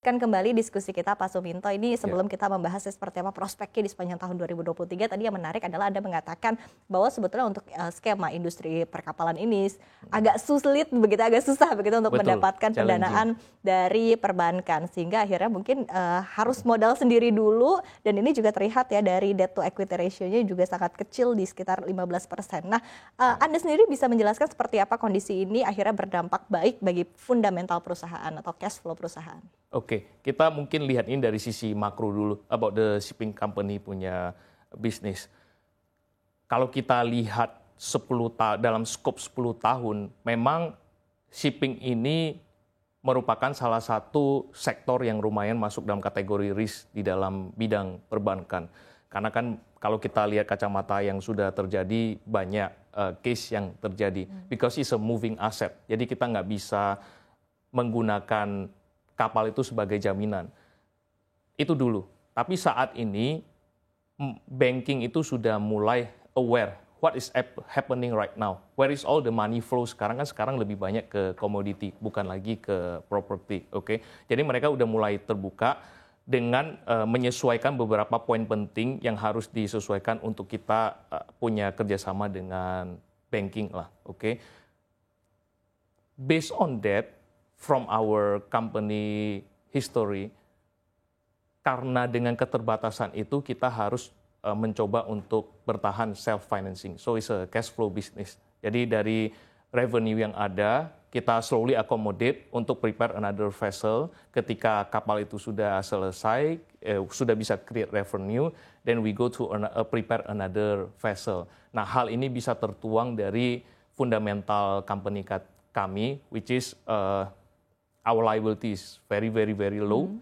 Kan kembali diskusi kita Pak Suminto ini sebelum kita membahas seperti apa prospeknya di sepanjang tahun 2023 tadi yang menarik adalah Anda mengatakan bahwa sebetulnya untuk skema industri perkapalan ini agak sulit begitu, agak susah begitu untuk mendapatkan pendanaan dari perbankan sehingga akhirnya mungkin harus modal sendiri dulu dan ini juga terlihat ya dari debt to equity ratio-nya juga sangat kecil di sekitar 15%. Nah, Anda sendiri bisa menjelaskan seperti apa kondisi ini akhirnya berdampak baik bagi fundamental perusahaan atau cash flow perusahaan? Oke, kita mungkin lihat ini dari sisi makro dulu, about the shipping company punya bisnis. Kalau kita lihat dalam skop 10 tahun, memang shipping ini merupakan salah satu sektor yang lumayan masuk dalam kategori risk di dalam bidang perbankan. Karena kan kalau kita lihat kacamata yang sudah terjadi, banyak case yang terjadi. Because it's a moving asset, jadi kita nggak bisa menggunakan kapal itu sebagai jaminan. Itu dulu. Tapi saat ini banking itu sudah mulai aware what is happening right now. Where is all the money flow sekarang lebih banyak ke commodity bukan lagi ke property, oke. Jadi mereka udah mulai terbuka dengan menyesuaikan beberapa poin penting yang harus disesuaikan untuk kita punya kerjasama dengan banking lah, oke. Based on that, from our company history, karena dengan keterbatasan itu kita harus mencoba untuk bertahan self-financing. So it's a cash flow business. Jadi dari revenue yang ada, kita slowly accommodate untuk prepare another vessel. Ketika kapal itu sudah selesai, sudah bisa create revenue, then we go to prepare another vessel. Nah, hal ini bisa tertuang dari fundamental company kami, which is our liability is very low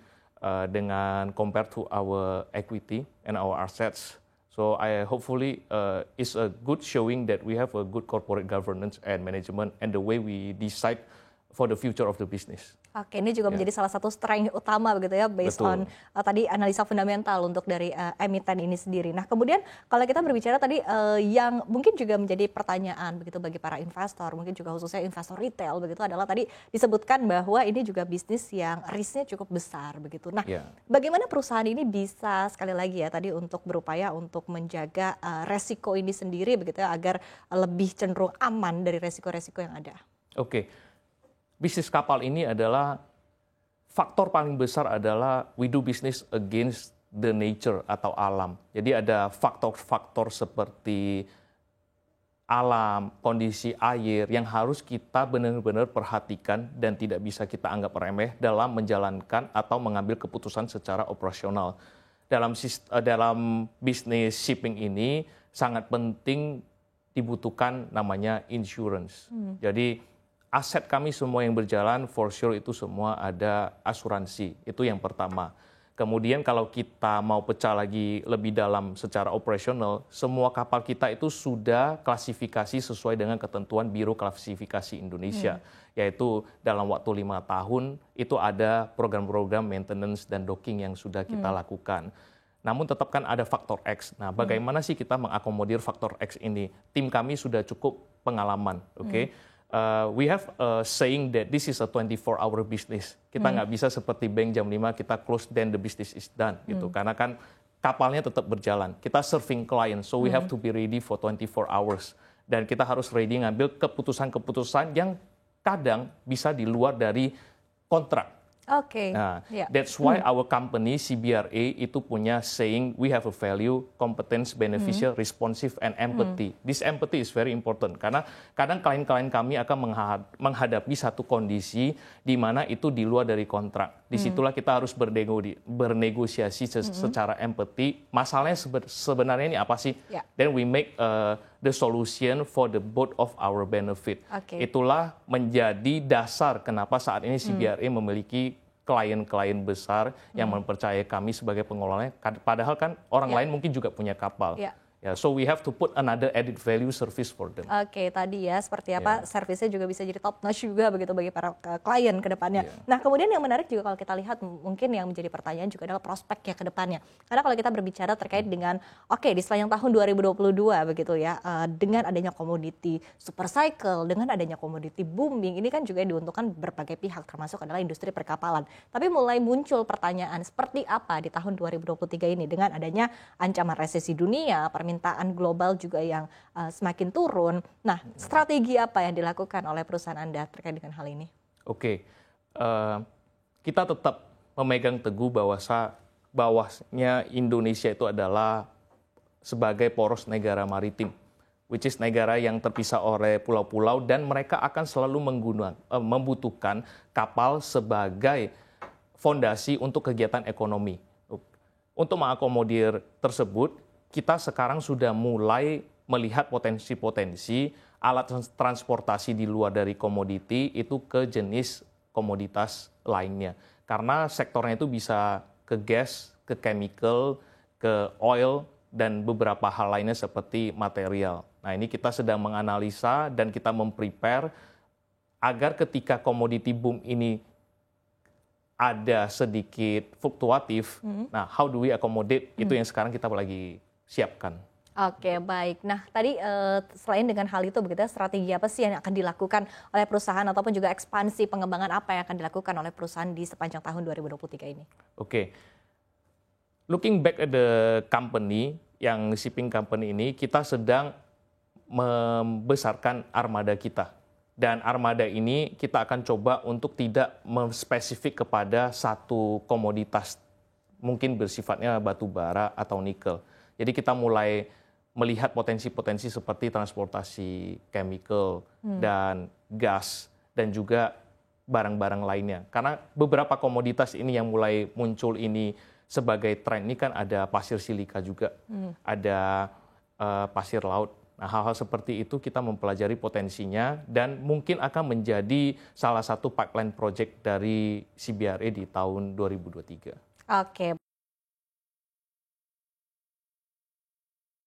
dengan compared to our equity and our assets. So I hopefully it's a good showing that we have a good corporate governance and management and the way we decide for the future of the business. Oke, ini juga menjadi salah satu strength utama begitu ya, based on tadi analisa fundamental untuk dari emiten ini sendiri. Nah, kemudian kalau kita berbicara tadi yang mungkin juga menjadi pertanyaan begitu bagi para investor, mungkin juga khususnya investor retail begitu adalah tadi disebutkan bahwa ini juga bisnis yang risknya cukup besar begitu. Nah, bagaimana perusahaan ini bisa sekali lagi ya tadi untuk berupaya untuk menjaga resiko ini sendiri begitu ya agar lebih cenderung aman dari resiko-resiko yang ada? Oke. Bisnis kapal ini adalah faktor paling besar adalah we do business against the nature atau alam. Jadi ada faktor-faktor seperti alam, kondisi air yang harus kita benar-benar perhatikan dan tidak bisa kita anggap remeh dalam menjalankan atau mengambil keputusan secara operasional. Dalam bisnis shipping ini sangat penting dibutuhkan namanya insurance. Jadi aset kami semua yang berjalan, for sure itu semua ada asuransi. Itu yang pertama. Kemudian kalau kita mau pecah lagi lebih dalam secara operasional, semua kapal kita itu sudah klasifikasi sesuai dengan ketentuan Biro Klasifikasi Indonesia. Yaitu dalam waktu 5 tahun, itu ada program-program maintenance dan docking yang sudah kita lakukan. Namun tetap kan ada faktor X. Nah, bagaimana sih kita mengakomodir faktor X ini? Tim kami sudah cukup pengalaman, oke? We have a saying that this is a 24-hour business. Kita nggak bisa seperti bank jam 5 kita close then the business is done gitu. Karena kan kapalnya tetap berjalan. Kita serving client, so we have to be ready for 24 hours. Dan kita harus ready ngambil keputusan-keputusan yang kadang bisa di luar dari kontrak. Nah, that's why our company CBRA itu punya saying we have a value, competence, beneficial, responsive, and empathy. This empathy is very important karena kadang klien-klien kami akan menghadapi satu kondisi di mana itu di luar dari kontrak. Disitulah kita harus bernegosiasi secara empathy. Masalahnya sebenarnya ini apa sih? Then we make the solution for the both of our benefit. Itulah menjadi dasar kenapa saat ini CBRA memiliki klien-klien besar yang mempercayai kami sebagai pengelolanya. Padahal kan orang lain mungkin juga punya kapal. Ya, so we have to put another added value service for them. Oke, tadi ya seperti apa servisnya juga bisa jadi top notch juga begitu bagi para klien ke depannya. Nah, kemudian yang menarik juga kalau kita lihat mungkin yang menjadi pertanyaan juga adalah prospeknya ke depannya. Karena kalau kita berbicara terkait dengan di sepanjang tahun 2022 begitu ya, dengan adanya komoditi super cycle, dengan adanya komoditi booming, ini kan juga diuntungkan berbagai pihak termasuk adalah industri perkapalan. Tapi mulai muncul pertanyaan seperti apa di tahun 2023 ini dengan adanya ancaman resesi dunia, permintaan global juga yang semakin turun. Nah, strategi apa yang dilakukan oleh perusahaan Anda terkait dengan hal ini? Oke, kita tetap memegang teguh bahwasanya Indonesia itu adalah sebagai poros negara maritim, which is negara yang terpisah oleh pulau-pulau dan mereka akan selalu membutuhkan kapal sebagai fondasi untuk kegiatan ekonomi. Untuk mengakomodir tersebut, kita sekarang sudah mulai melihat potensi-potensi alat transportasi di luar dari komoditi itu ke jenis komoditas lainnya. Karena sektornya itu bisa ke gas, ke chemical, ke oil, dan beberapa hal lainnya seperti material. Nah, ini kita sedang menganalisa dan kita memprepare agar ketika komoditi boom ini ada sedikit fluktuatif, nah how do we accommodate, itu yang sekarang kita lagi siapkan. Oke, baik. Nah, tadi selain dengan hal itu, begitu strategi apa sih yang akan dilakukan oleh perusahaan ataupun juga ekspansi pengembangan apa yang akan dilakukan oleh perusahaan di sepanjang tahun 2023 ini? Oke. Looking back at the company, yang shipping company ini, kita sedang membesarkan armada kita. Dan armada ini kita akan coba untuk tidak spesifik kepada satu komoditas, mungkin bersifatnya batu bara atau nikel. Jadi kita mulai melihat potensi-potensi seperti transportasi chemical dan gas dan juga barang-barang lainnya. Karena beberapa komoditas ini yang mulai muncul ini sebagai tren ini kan ada pasir silika juga, ada pasir laut. Nah, hal-hal seperti itu kita mempelajari potensinya dan mungkin akan menjadi salah satu pipeline project dari CBRE di tahun 2023. Oke.